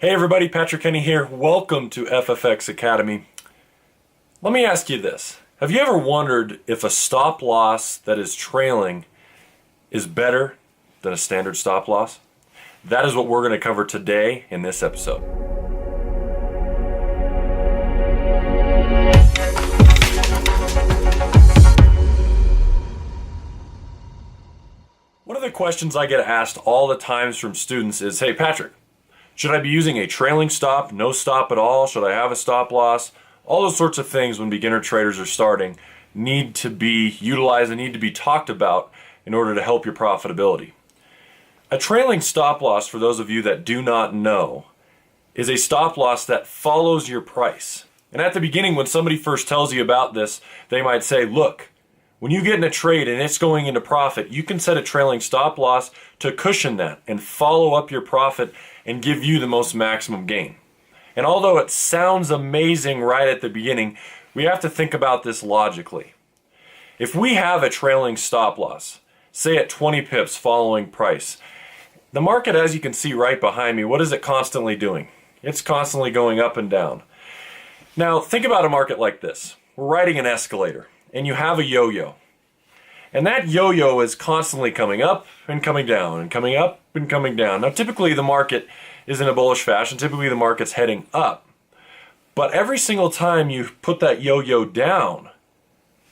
Hey everybody, Patrick Kenney here. Welcome to FFX Academy. Let me ask you this. Have you ever wondered if a stop loss that is trailing is better than a standard stop loss? That is what we're going to cover today in this episode. One of the questions I get asked all the times from students is, hey Patrick, should I be using a trailing stop, no stop at all? Should I have a stop loss? All those sorts of things when beginner traders are starting need to be utilized and need to be talked about in order to help your profitability. A trailing stop loss, for those of you that do not know, is a stop loss that follows your price. And at the beginning, when somebody first tells you about this, they might say, look, when you get in a trade and it's going into profit, you can set a trailing stop loss to cushion that and follow up your profit and give you the most maximum gain. And although it sounds amazing right at the beginning, we have to think about this logically. If we have a trailing stop loss, say at 20 pips following price, the market, as you can see right behind me, what is it constantly doing? It's constantly going up and down. Now think about a market like this. We're riding an escalator and you have a yo-yo. And that yo-yo is constantly coming up and coming down and coming up and coming down. Now typically the market is in a bullish fashion. Typically the market's heading up. But every single time you put that yo-yo down,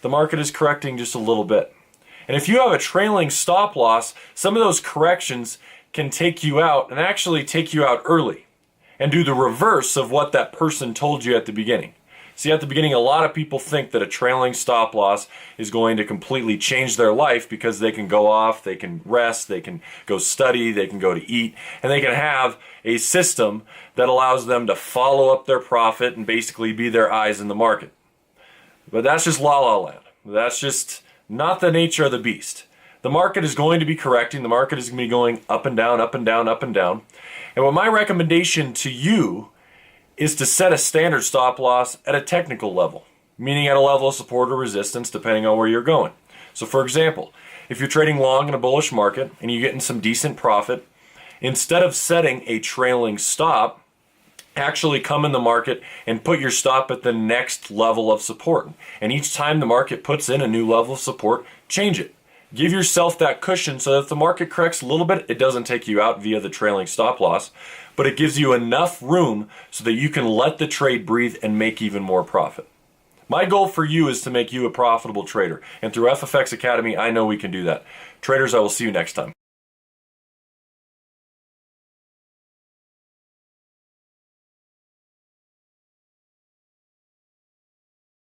the market is correcting just a little bit. And if you have a trailing stop loss, some of those corrections can take you out and actually take you out early and do the reverse of what that person told you at the beginning. See, at the beginning, a lot of people think that a trailing stop loss is going to completely change their life because they can go off, they can rest, they can go study, they can go to eat, and they can have a system that allows them to follow up their profit and basically be their eyes in the market. But that's just la-la land. That's just not the nature of the beast. The market is going to be correcting. The market is going to be going up and down, up and down, up and down. And what my recommendation to you is to set a standard stop loss at a technical level, meaning at a level of support or resistance depending on where you're going. So for example, if you're trading long in a bullish market and you're getting some decent profit, instead of setting a trailing stop, actually come in the market and put your stop at the next level of support. And each time the market puts in a new level of support, change it. Give yourself that cushion so that if the market corrects a little bit, it doesn't take you out via the trailing stop loss, but it gives you enough room so that you can let the trade breathe and make even more profit. My goal for you is to make you a profitable trader. And through FFX Academy, I know we can do that. Traders, I will see you next time.